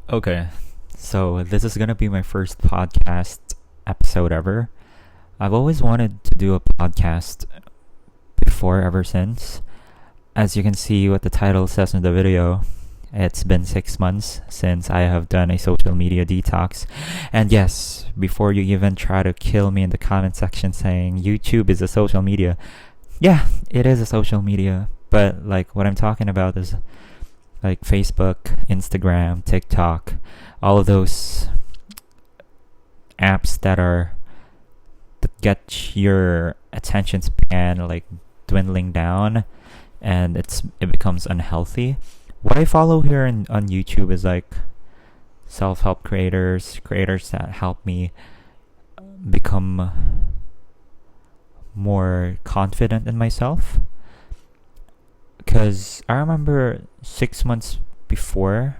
Okay, so this is gonna be my first podcast episode ever. I've always wanted to do a podcast before, ever since. As you can see what the title says in the video, it's been 6 months since I have done a social media detox. And yes, before you even try to kill me in the comment section saying YouTube is a social media, yeah, it is a social media. But like what I'm talking about is like Facebook, Instagram, TikTok, all of those apps that get your attention span like dwindling down and it becomes unhealthy. What I follow here on YouTube is like self-help creators that help me become more confident in myself. Because I remember 6 months before,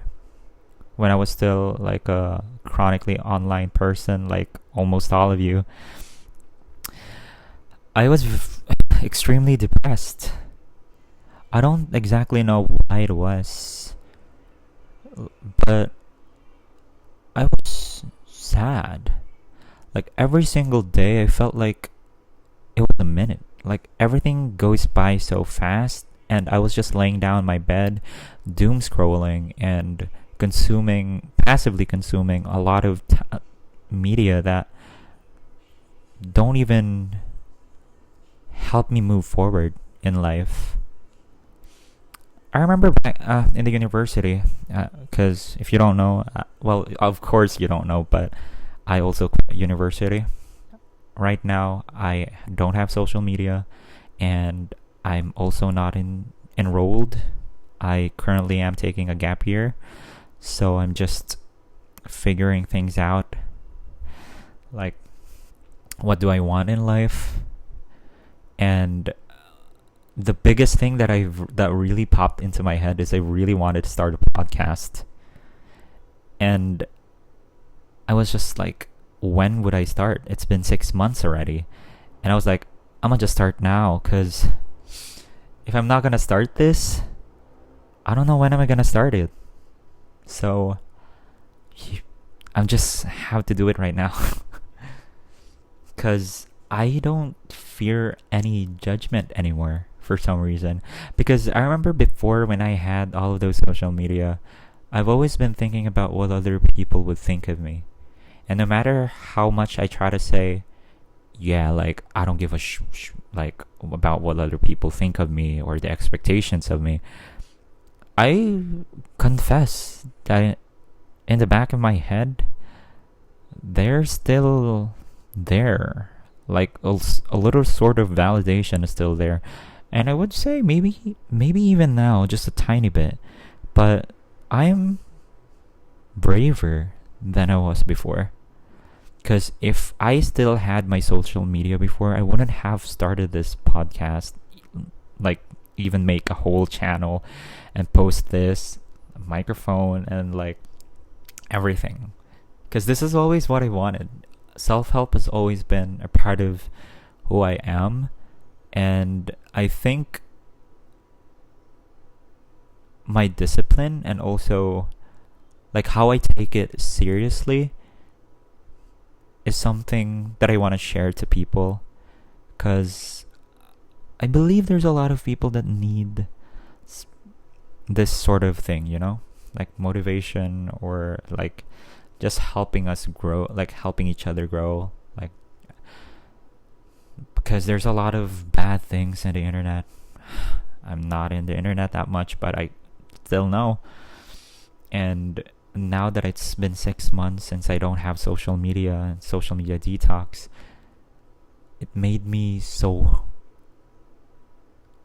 when I was still like a chronically online person, like almost all of you, I was extremely depressed. I don't exactly know why it was, but I was sad. Like every single day, I felt like it was a minute. Like everything goes by so fast, and I was just laying down in my bed, doom scrolling and passively consuming a lot of media that don't even help me move forward in life. I remember back in the university, because if you don't know, well, of course you don't know, but I also quit university. Right now, I don't have social media, and I'm also not enrolled. I currently am taking a gap year, so I'm just figuring things out. Like, what do I want in life? And the biggest thing that really popped into my head is I really wanted to start a podcast. And I was just like, when would I start? It's been 6 months already. And I was like, I'm gonna just start now, because if I'm not gonna start this, I don't know when am I gonna start it. So I'm just have to do it right now. Because I don't fear any judgment anymore for some reason. Because I remember before, when I had all of those social media, I've always been thinking about what other people would think of me. And no matter how much I try to say, yeah, like I don't give a like about what other people think of me or the expectations of me, I confess that in the back of my head, they're still there. Like a little sort of validation is still there. And I would say maybe even now, just a tiny bit. But I am braver than I was before. Because if I still had my social media before, I wouldn't have started this podcast. Like, even make a whole channel and post this microphone and like everything. Because this is always what I wanted. Self help has always been a part of who I am. And I think my discipline and also like how I take it seriously is something that I want to share to people, because I believe there's a lot of people that need this sort of thing, like motivation, or like just helping us grow, like helping each other grow, like because there's a lot of bad things in the internet. I'm not in the internet that much, but I still know. And now that it's been 6 months since I don't have social media and social media detox, it made me so.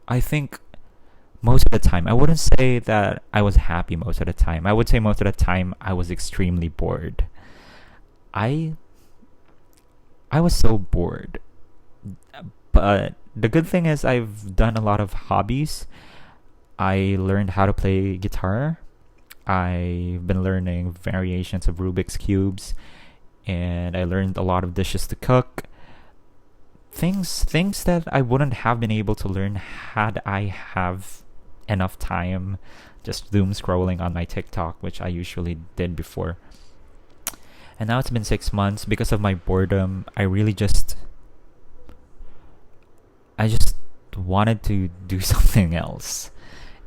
I think most of the time, I wouldn't say that I was happy most of the time. I would say most of the time I was extremely bored. I I was so bored. But the good thing is I've done a lot of hobbies. I learned how to play guitar. I've been learning variations of Rubik's cubes, and I learned a lot of dishes to cook. Things that I wouldn't have been able to learn had I have enough time just doom scrolling on my TikTok, which I usually did before. And now it's been 6 months. Because of my boredom, I just wanted to do something else.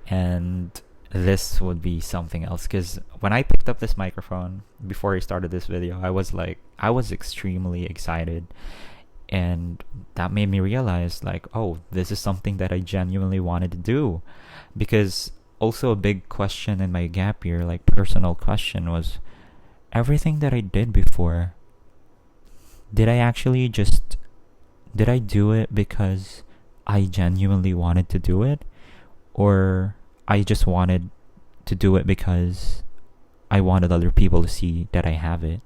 And this would be something else. Because when I picked up this microphone, before I started this video, I was extremely excited. And that made me realize, like, oh, this is something that I genuinely wanted to do. Because also a big question in my gap year, like personal question, was everything that I did before, did I do it because I genuinely wanted to do it? Or I just wanted to do it because I wanted other people to see that I have it?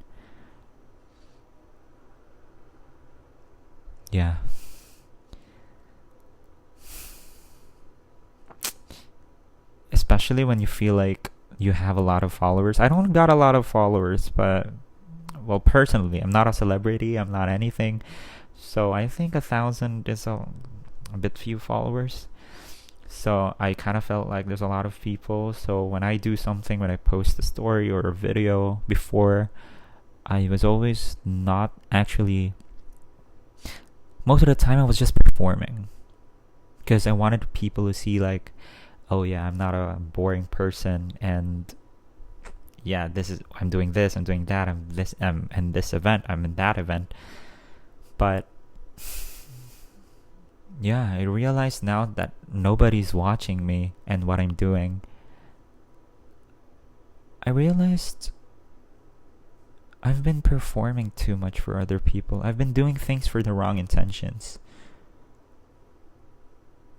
Yeah. Especially when you feel like you have a lot of followers. I don't got a lot of followers, but, well, personally, I'm not a celebrity, I'm not anything. So I think 1,000 is a bit few followers. So I kind of felt like there's a lot of people. So when I do something, when I post a story or a video before, I was always not actually. Most of the time, I was just performing because I wanted people to see, like, oh yeah, I'm not a boring person, and yeah, I'm doing this, I'm doing that, I'm in this event, I'm in that event. But yeah, I realize now that nobody's watching me and what I'm doing. I realized I've been performing too much for other people. I've been doing things for the wrong intentions.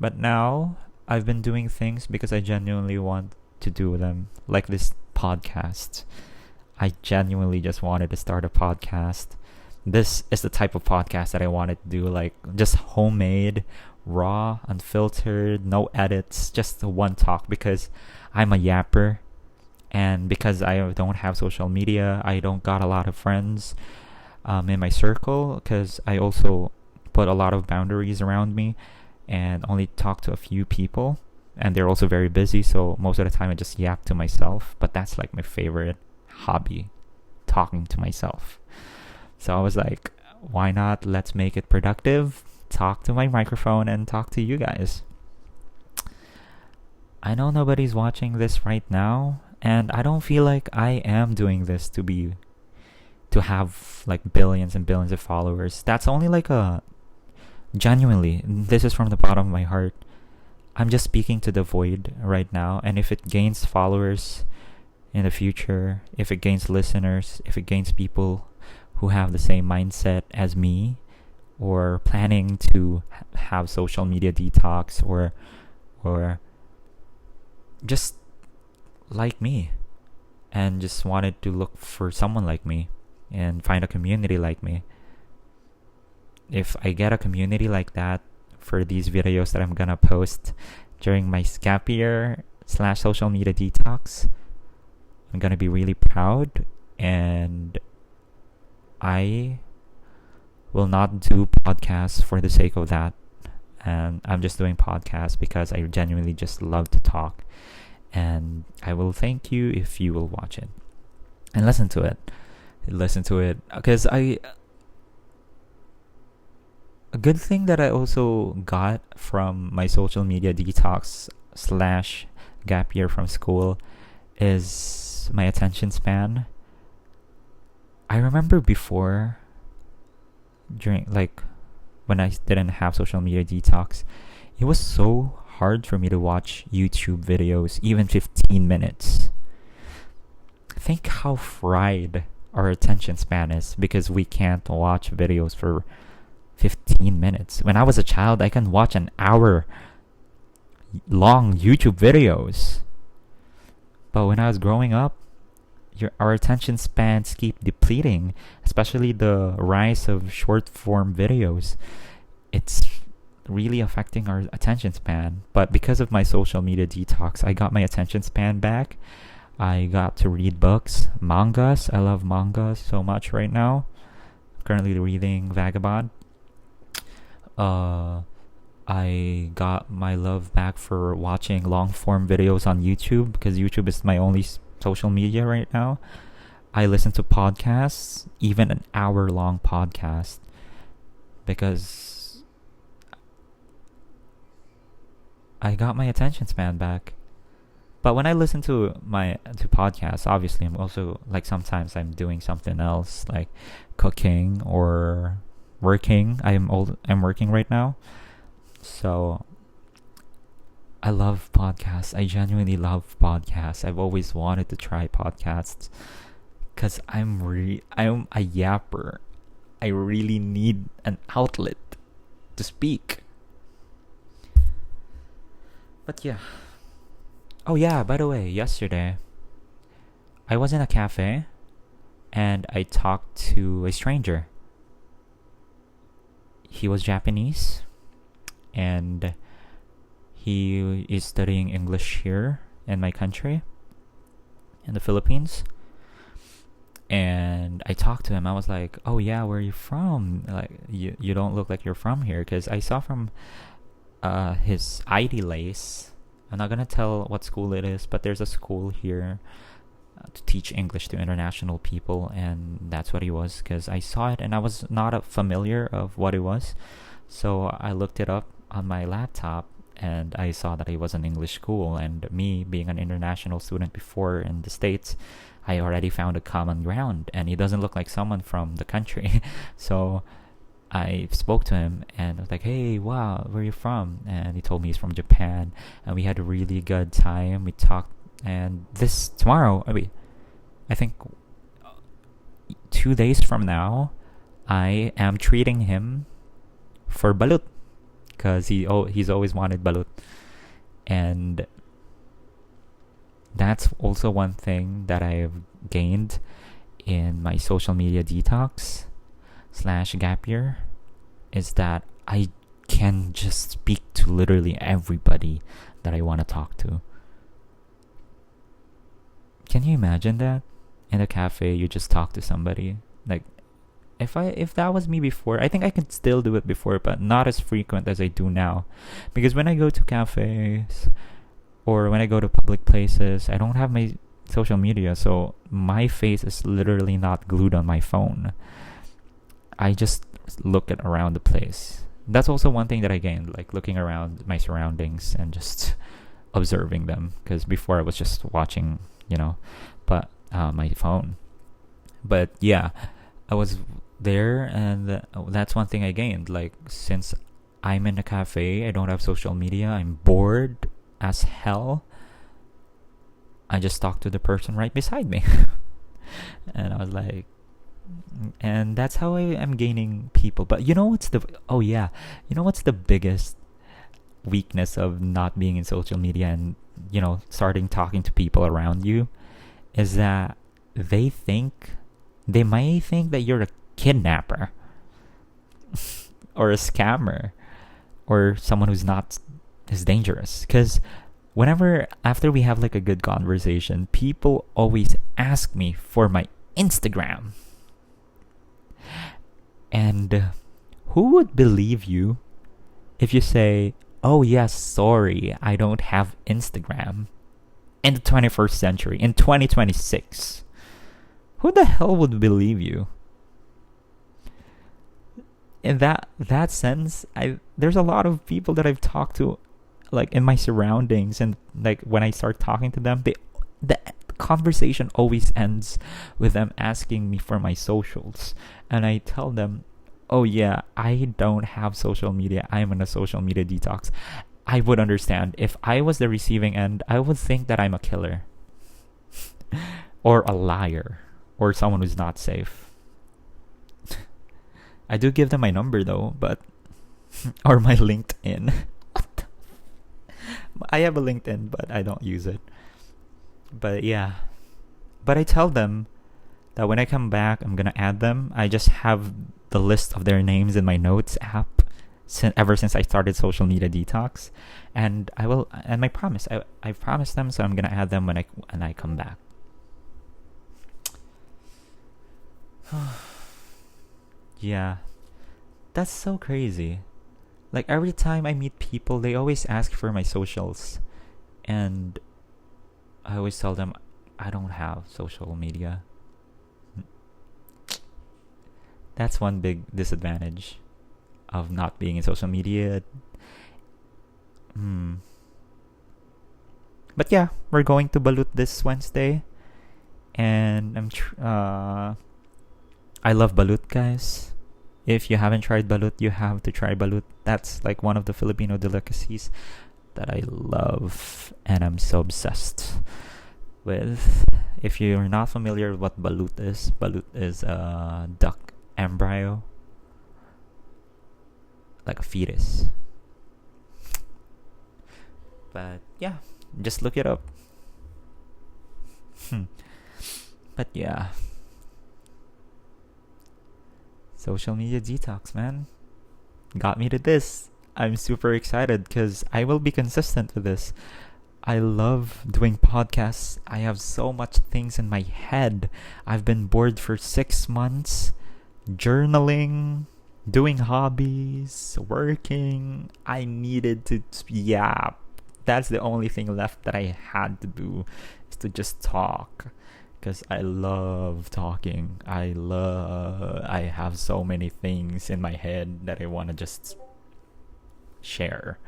But now, I've been doing things because I genuinely want to do them. Like this podcast. I genuinely just wanted to start a podcast. This is the type of podcast that I wanted to do. Like, just homemade, raw, unfiltered, no edits, just one talk. Because I'm a yapper. And because I don't have social media, I don't got a lot of friends in my circle, because I also put a lot of boundaries around me and only talk to a few people, and they're also very busy, so most of the time I just yap to myself. But that's like my favorite hobby, talking to myself. So I was like, why not? Let's make it productive, talk to my microphone and talk to you guys. I know nobody's watching this right now, and I don't feel like I am doing this to have like billions and billions of followers. That's only like genuinely, this is from the bottom of my heart. I'm just speaking to the void right now, and if it gains followers in the future, if it gains listeners, if it gains people who have the same mindset as me, or planning to have social media detox, or just like me, and just wanted to look for someone like me and find a community like me. If I get a community like that for these videos that I'm gonna post during my gap year / social media detox, I'm gonna be really proud, and I will not do podcasts for the sake of that. And I'm just doing podcasts because I genuinely just love to talk. And I will thank you if you will watch it and listen to it. Because a good thing that I also got from my social media detox / gap year from school is my attention span. I remember before, when I didn't have social media detox, it was so hard for me to watch YouTube videos, even 15 minutes. Think how fried our attention span is because we can't watch videos for 15 minutes. When I was a child, I can watch an hour long YouTube videos. But when I was growing up, our attention spans keep depleting, especially the rise of short form videos. It's really affecting our attention span. But because of my social media detox, I got my attention span back. I got to read books, mangas. I love mangas so much right now. Currently reading Vagabond. I got my love back for watching long form videos on YouTube because YouTube is my only social media right now. I listen to podcasts, even an hour long podcast, because I got my attention span back. But when I listen to podcasts, obviously I'm also like sometimes I'm doing something else like cooking or working. I'm working right now. So I love podcasts. I genuinely love podcasts. I've always wanted to try podcasts cuz I'm a yapper. I really need an outlet to speak. But yeah. Oh yeah, by the way, yesterday I was in a cafe and I talked to a stranger. He was Japanese and he is studying English here in my country, in the Philippines. And I talked to him. I was like, "Oh yeah, where are you from? Like, you don't look like you're from here." Because I saw from his ID lace. I'm not gonna tell what school it is, but there's a school here to teach English to international people, and that's what he was. Because I saw it, and I was not familiar of what it was, so I looked it up on my laptop, and I saw that it was an English school. And me being an international student before in the States, I already found a common ground, and he doesn't look like someone from the country. So I spoke to him and I was like, "Hey, wow, where are you from?" And he told me he's from Japan, and we had a really good time. We talked, and this tomorrow, I think 2 days from now, I am treating him for balut because he's always wanted balut, and that's also one thing that I've gained in my social media detox slash gap year is that I can just speak to literally everybody that I want to talk to. Can you imagine that? In a cafe, you just talk to somebody. Like, if that was me before, I think I could still do it before, but not as frequent as I do now. Because when I go to cafes or when I go to public places, I don't have my social media, so my face is literally not glued on my phone. I just look at around the place. That's also one thing that I gained, like looking around my surroundings and just observing them. Because before I was just watching, but my phone. But yeah, I was there, and that's one thing I gained. Like, since I'm in a cafe, I don't have social media, I'm bored as hell. I just talked to the person right beside me. And I was like, and that's how I am gaining people. But you know what's the biggest weakness of not being in social media and starting talking to people around you is that they might think that you're a kidnapper or a scammer or someone who's not as dangerous. Because whenever after we have like a good conversation, people always ask me for my Instagram. And who would believe you if you say, "Oh yes, sorry, I don't have Instagram," in the 21st century, in 2026? Who the hell would believe you? In that sense, there's a lot of people that I've talked to, like in my surroundings, and like when I start talking to them, the conversation always ends with them asking me for my socials, and I tell them, "Oh yeah, I don't have social media. I'm on a social media detox." I would understand if I was the receiving end. I would think that I'm a killer or a liar or someone who's not safe. I do give them my number though, but or my LinkedIn. I have a LinkedIn, but I don't use it. But yeah. But I tell them that when I come back, I'm gonna add them. I just have the list of their names in my notes app ever since I started social media detox, and I will. And my promise, I've promised them, so I'm gonna add them when I come back. Yeah, that's so crazy. Like every time I meet people, they always ask for my socials, and I always tell them I don't have social media. That's one big disadvantage of not being in social media. Hmm. But yeah, we're going to Balut this Wednesday, and I love Balut, guys. If you haven't tried Balut, you have to try Balut. That's like one of the Filipino delicacies that I love, and I'm so obsessed with. If you're not familiar with what Balut is a duck embryo, like a fetus. But yeah, just look it up. But yeah, social media detox, man, got me to this. I'm super excited because I will be consistent with this. I love doing podcasts. I have so much things in my head. I've been bored for 6 months, journaling, doing hobbies, working. I needed to, yeah, that's the only thing left that I had to do, is to just talk. Because I love talking. I have so many things in my head that I want to just share.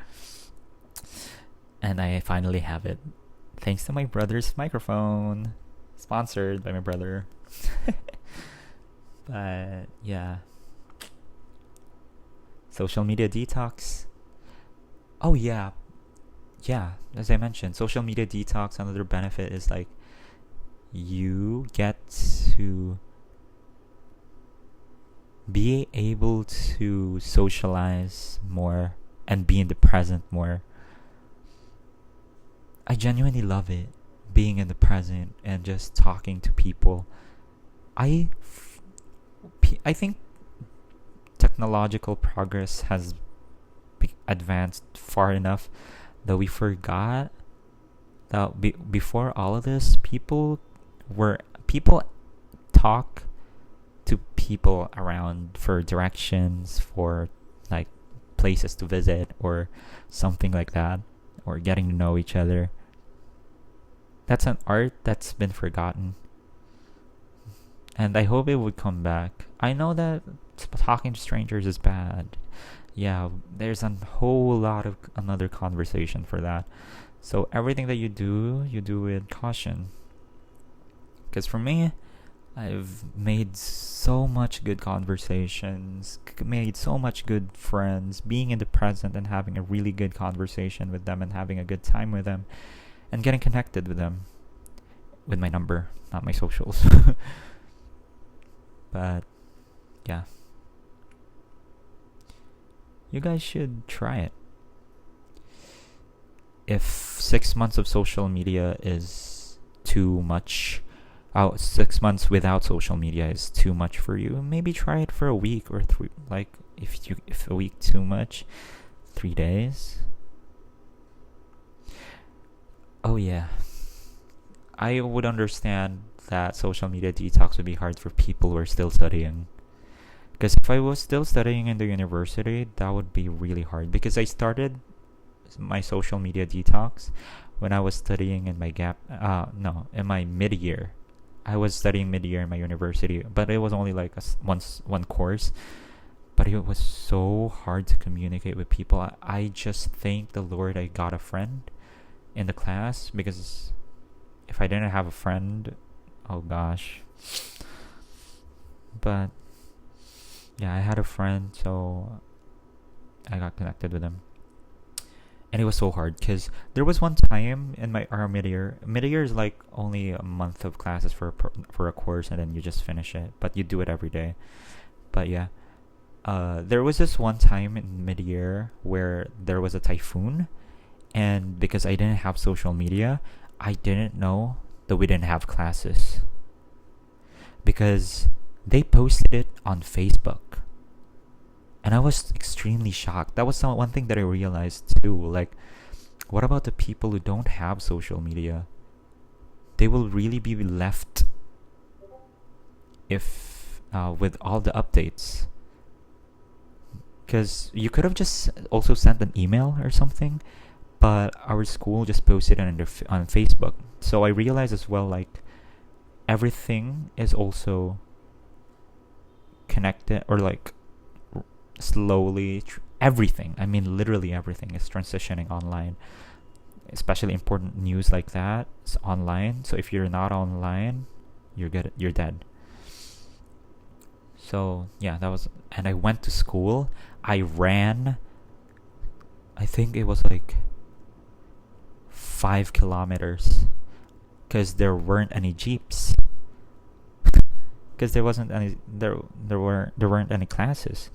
And I finally have it. Thanks to my brother's microphone. Sponsored by my brother. But yeah. Social media detox. Oh yeah. Yeah, as I mentioned, social media detox, another benefit is like you get to be able to socialize more and be in the present more. I genuinely love it, being in the present and just talking to people. I think technological progress has advanced far enough that we forgot that before all of this, people talk to people around for directions, for like places to visit or something like that, or getting to know each other. That's an art that's been forgotten, and I hope it would come back. I know that talking to strangers is bad. Yeah, there's a whole lot of another conversation for that. So everything that you do with caution. Because for me, I've made so much good conversations, made so much good friends, being in the present and having a really good conversation with them and having a good time with them and getting connected with them with my number, not my socials. But yeah. You guys should try it. If 6 months of social media is too much, 6 months without social media is too much for you, maybe try it for a week or 3. Like if a week too much, 3 days. Oh yeah, I would understand that social media detox would be hard for people who are still studying. Because if I was still studying in the university, that would be really hard. Because I started my social media detox when I was studying in my in my mid-year. I was studying mid-year in my university, but it was only like one course. But it was so hard to communicate with people. I just thank the Lord I got a friend in the class, because if I didn't have a friend, oh gosh. But yeah, I had a friend, so I got connected with him. And it was so hard because there was one time in our mid-year. Mid-year is like only a month of classes for a course, and then you just finish it, but you do it every day. But yeah, there was this one time in mid-year where there was a typhoon, and because I didn't have social media, I didn't know that we didn't have classes, because they posted it on Facebook. And I was extremely shocked. That was one thing that I realized too. Like, what about the people who don't have social media? They will really be left if with all the updates. Because you could have just also sent an email or something, but our school just posted it on Facebook. So I realized as well, like, everything is also connected, or like slowly, everything, I mean literally everything is transitioning online, especially important news like that. It's online. So if you're not online, you're dead. So yeah, that was, and I went to school. I ran, I think it was like 5 kilometers, because there weren't any jeeps, because there weren't any classes.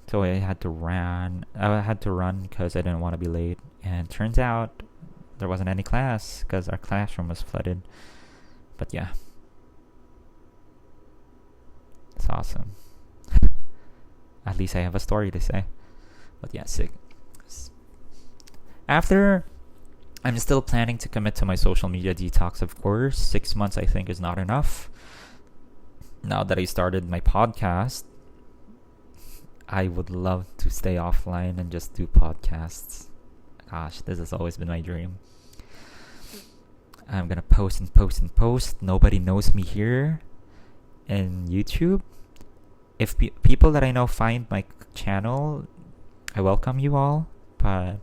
So I had to run. I had to run because I didn't want to be late. And turns out there wasn't any class because our classroom was flooded. But yeah, it's awesome. At least I have a story to say. But yeah, sick. After, I'm still planning to commit to my social media detox, of course. 6 months, I think, is not enough. Now that I started my podcast, I would love to stay offline and just do podcasts. Gosh, this has always been my dream. I'm gonna post and post and post. Nobody knows me here in YouTube. If people that I know find my channel, I welcome you all, but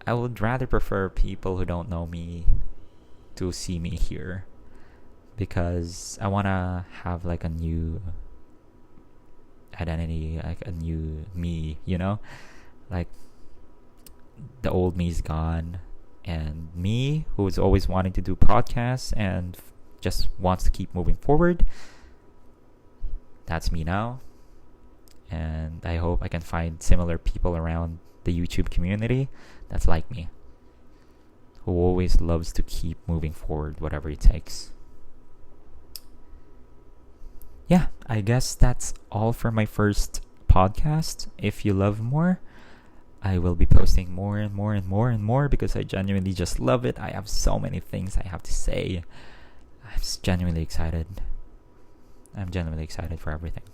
I would rather prefer people who don't know me to see me here, because I wanna have like a new identity, like a new me, like the old me's gone, and me who is always wanting to do podcasts and just wants to keep moving forward, that's me now. And I hope I can find similar people around the YouTube community that's like me, who always loves to keep moving forward, whatever it takes. Yeah, I guess that's all for my first podcast. If you love more, I will be posting more and more and more and more, because I genuinely just love it. I have so many things I have to say. I'm genuinely excited. I'm genuinely excited for everything.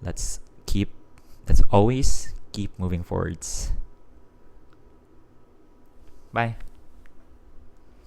Let's always keep moving forwards. Bye.